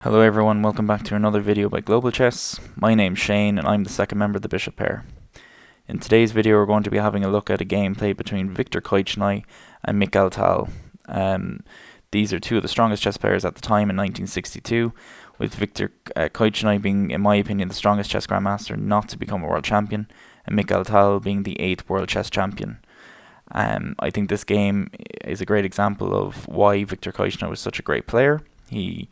Hello everyone, welcome back to another video by Global Chess. My name's Shane and I'm the second member of the Bishop pair. In today's video we're going to be having a look at a game played between Viktor Korchnoi and Mikhail. These are two of the strongest chess players at the time in 1962, with Viktor Korchnoi being, in my opinion, the strongest chess grandmaster not to become a world champion, and Mikhail being the 8th world chess champion. I think this game is a great example of why Viktor Korchnoi was such a great player. He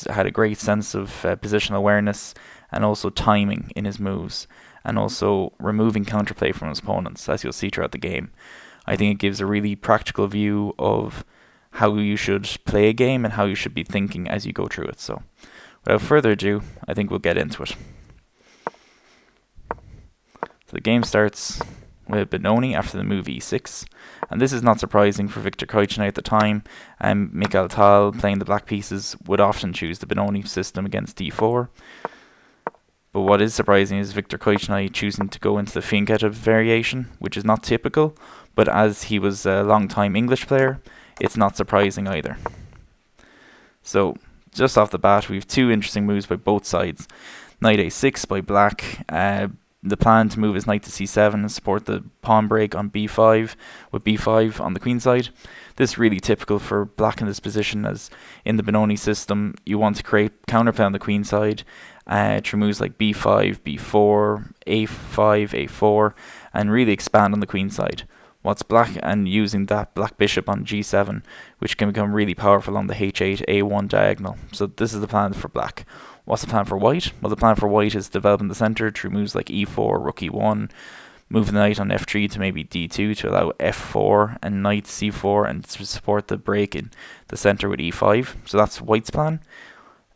had a great sense of positional awareness and also timing in his moves, and also removing counterplay from his opponents, as you'll see throughout the game. I think it gives a really practical view of how you should play a game and how you should be thinking as you go through it. So without further ado, I think we'll get into it. So the game starts with benoni after the move e6, and this is not surprising for Viktor Korchnoi at the time. Mikhail, playing the black pieces, would often choose the benoni system against d4. But what is surprising is Viktor Korchnoi choosing to go into the fianchetto variation, which is not typical, but as he was a long-time English player, it's not surprising either. So just off the bat, we have two interesting moves by both sides. Knight a6 by black. The plan to move his knight to c7 and support the pawn break on b5, with b5 on the queen side. This is really typical for black in this position, as in the benoni system you want to create counterplay on the queen side through moves like b5, b4, a5, a4, and really expand on the queen side. What's black, and using that black bishop on g7, which can become really powerful on the h8, a1 diagonal. So this is the plan for black. What's the plan for white? Well, the plan for white is developing the center through moves like e4, rook e1, move the knight on f3 to maybe d2 to allow f4 and knight c4, and to support the break in the center with e5. So that's white's plan.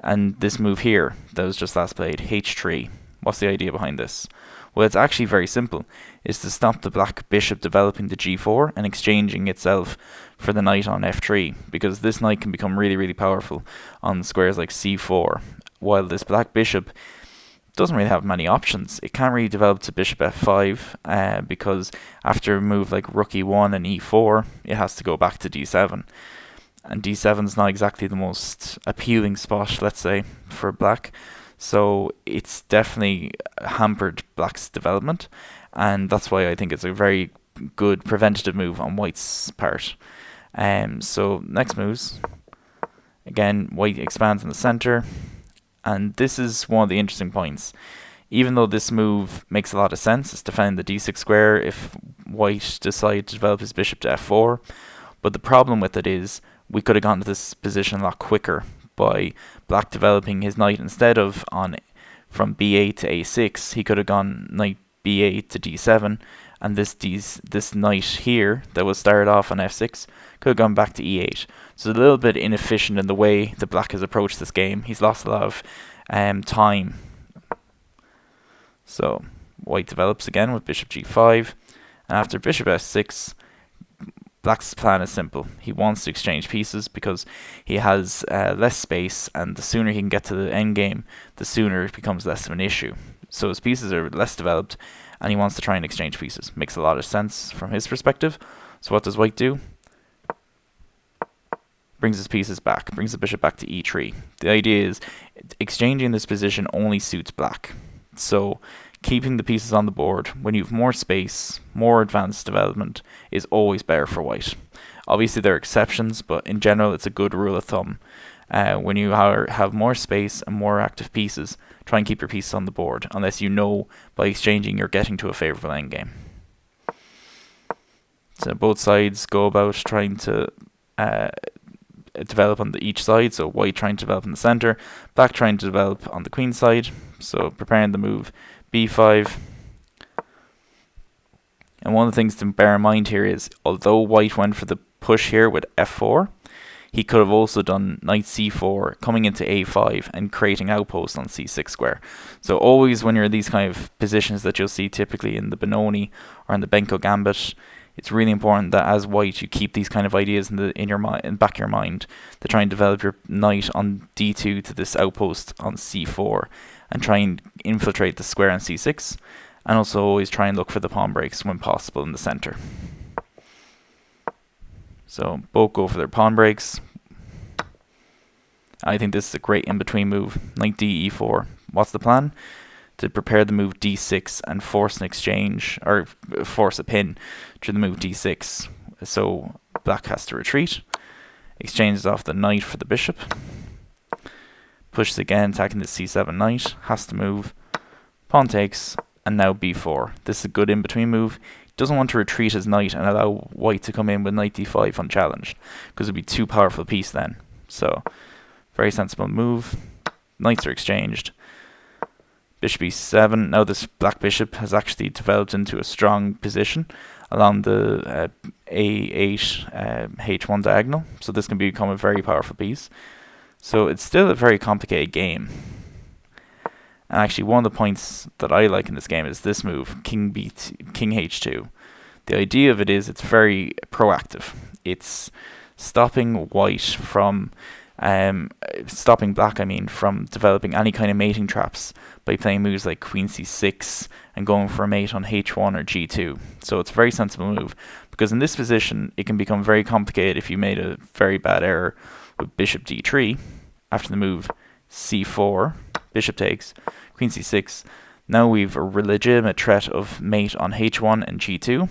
And this move here that was just last played, h3. What's the idea behind this? Well, it's actually very simple. It's to stop the black bishop developing to g4 and exchanging itself for the knight on f3, because this knight can become really, really powerful on squares like c4, while this black bishop doesn't really have many options. It can't really develop to bishop f5 because after a move like rook e1 and e4, it has to go back to d7. And d7 is not exactly the most appealing spot, let's say, for black. So it's definitely hampered black's development, and that's why I think it's a very good preventative move on white's part. So next moves, again, white expands in the center, and this is one of the interesting points. Even though this move makes a lot of sense, it's defending the d6 square if white decides to develop his bishop to f4, but the problem with it is we could have gotten to this position a lot quicker by black developing his knight. Instead of from b8 to a6, he could have gone knight b8 to d7, and this knight here that was started off on f6 could have gone back to e8. So it's a little bit inefficient in the way that black has approached this game. He's lost a lot of time. So white develops again with bishop g5, and after bishop s6, black's plan is simple. He wants to exchange pieces because he has less space, and the sooner he can get to the endgame, the sooner it becomes less of an issue. So his pieces are less developed, and he wants to try and exchange pieces. Makes a lot of sense from his perspective. So what does white do? Brings his pieces back, brings the bishop back to e3. The idea is exchanging this position only suits black. So keeping the pieces on the board when you have more space, more advanced development, is always better for white. Obviously there are exceptions, but in general it's a good rule of thumb. When you have more space and more active pieces, try and keep your pieces on the board, unless you know by exchanging you're getting to a favourable endgame. So both sides go about trying to develop on each side, so white trying to develop in the center, black trying to develop on the queen side, so preparing the move b5. And one of the things to bear in mind here is, although white went for the push here with f4, he could have also done knight c4, coming into a5 and creating outposts on c6 square. So always when you're in these kind of positions that you'll see typically in the benoni or in the Benko gambit, it's really important that as white you keep these kind of ideas in the back of your mind, to try and develop your knight on d2 to this outpost on c4, and try and infiltrate the square on c6, and also always try and look for the pawn breaks when possible in the center. So both go for their pawn breaks. I think this is a great in-between move. Knight d e4. What's the plan? To prepare the move d6 and force an exchange, or force a pin to the move d6. So black has to retreat, exchanges off the knight for the bishop, pushes again, attacking the c7 knight, has to move, pawn takes, and now b4. This is a good in-between move. He doesn't want to retreat his knight and allow white to come in with knight d5 unchallenged, because it would be too powerful a piece then. So, very sensible move. Knights are exchanged. Bishop e7. Now this black bishop has actually developed into a strong position along the a8 h1 diagonal. So this can become a very powerful piece. So it's still a very complicated game. And actually one of the points that I like in this game is this move, king h2. The idea of it is it's very proactive. It's stopping white from stopping black, from developing any kind of mating traps by playing moves like queen c6 and going for a mate on h1 or g2. So it's a very sensible move, because in this position it can become very complicated if you made a very bad error with bishop d3 after the move c4, bishop takes, queen c6. Now we've a legitimate threat of mate on h1 and g2,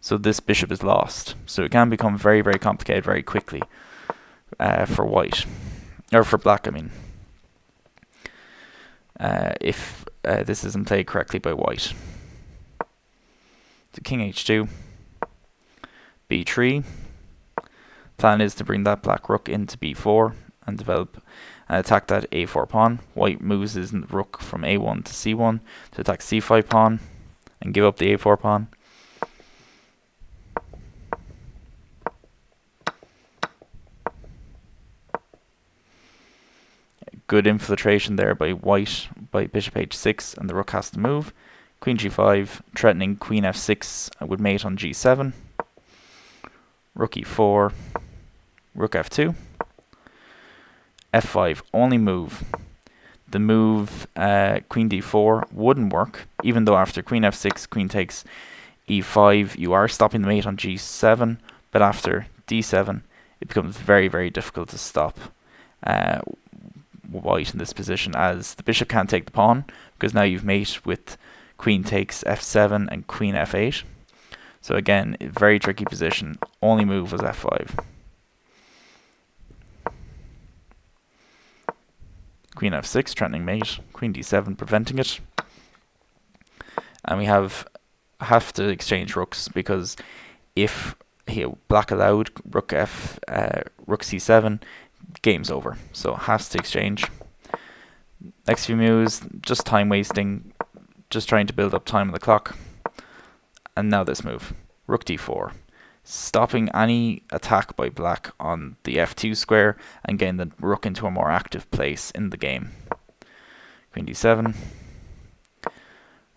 so this bishop is lost. So it can become very, very complicated very quickly. For white, or for black, if this isn't played correctly by white. So king h2, b3. Plan is to bring that black rook into b4 and develop and attack that a4 pawn. White moves his rook from a1 to c1 to attack c5 pawn and give up the a4 pawn. Good infiltration there by white by bishop h6, and the rook has to move. Queen g5, threatening queen f6 would mate on g7. Rook e4, rook f2, f5, only move. The move queen d4 wouldn't work, even though after queen f6, queen takes e5, you are stopping the mate on g7, but after d7, it becomes very, very difficult to stop white in this position, as the bishop can't take the pawn, because now you've mate with queen takes f7 and queen f8. So again, a very tricky position. Only move was f5. Queen f6, threatening mate. Queen d7, preventing it. And we have to exchange rooks, because if black allowed rook c7, game's over. So it has to exchange. Next few moves, just time wasting, just trying to build up time on the clock. And now this move, rook d4, stopping any attack by black on the f2 square and getting the rook into a more active place in the game. Queen d7.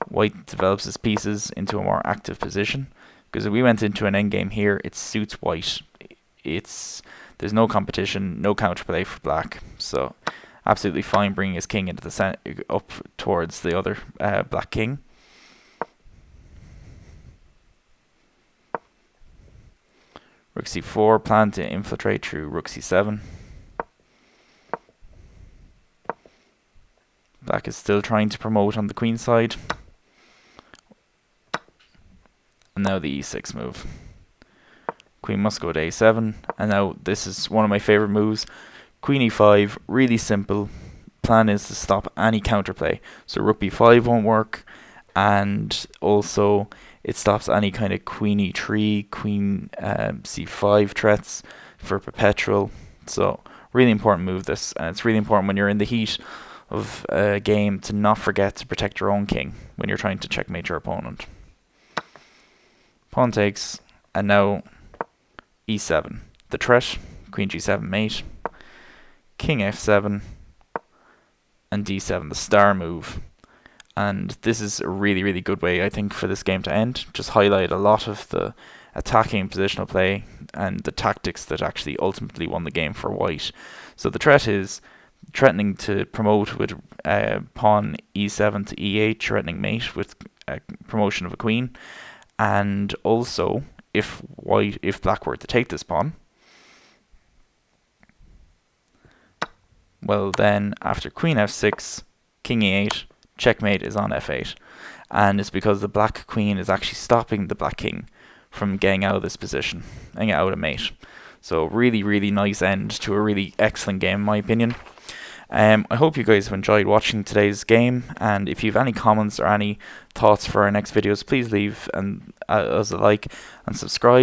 White develops his pieces into a more active position, because if we went into an endgame here, it suits white. There's no competition, no counterplay for black, so absolutely fine bringing his king into the center, up towards the other black king. Rook c4, plan to infiltrate through rook c7. Black is still trying to promote on the queen side. And now the e6 move. Queen must go to a7, and now this is one of my favorite moves. Queen e5, really simple. Plan is to stop any counterplay. So rook b5 won't work, and also it stops any kind of queen e3, queen c5 threats for perpetual. So really important move this, and it's really important when you're in the heat of a game to not forget to protect your own king when you're trying to checkmate your opponent. Pawn takes, and now e7. The threat, queen g7 mate, king f7, and d7, the star move. And this is a really, really good way, I think, for this game to end. Just highlight a lot of the attacking positional play and the tactics that actually ultimately won the game for white. So the threat is threatening to promote with pawn e7 to e8, threatening mate with promotion of a queen. And also, if black were to take this pawn, Well, then after queen f6, king e8, checkmate is on f8. And it's because the black queen is actually stopping the black king from getting out of this position and get out of mate. So really, really nice end to a really excellent game, in my opinion. I hope you guys have enjoyed watching today's game, and if you have any comments or any thoughts for our next videos, please leave us a like and subscribe.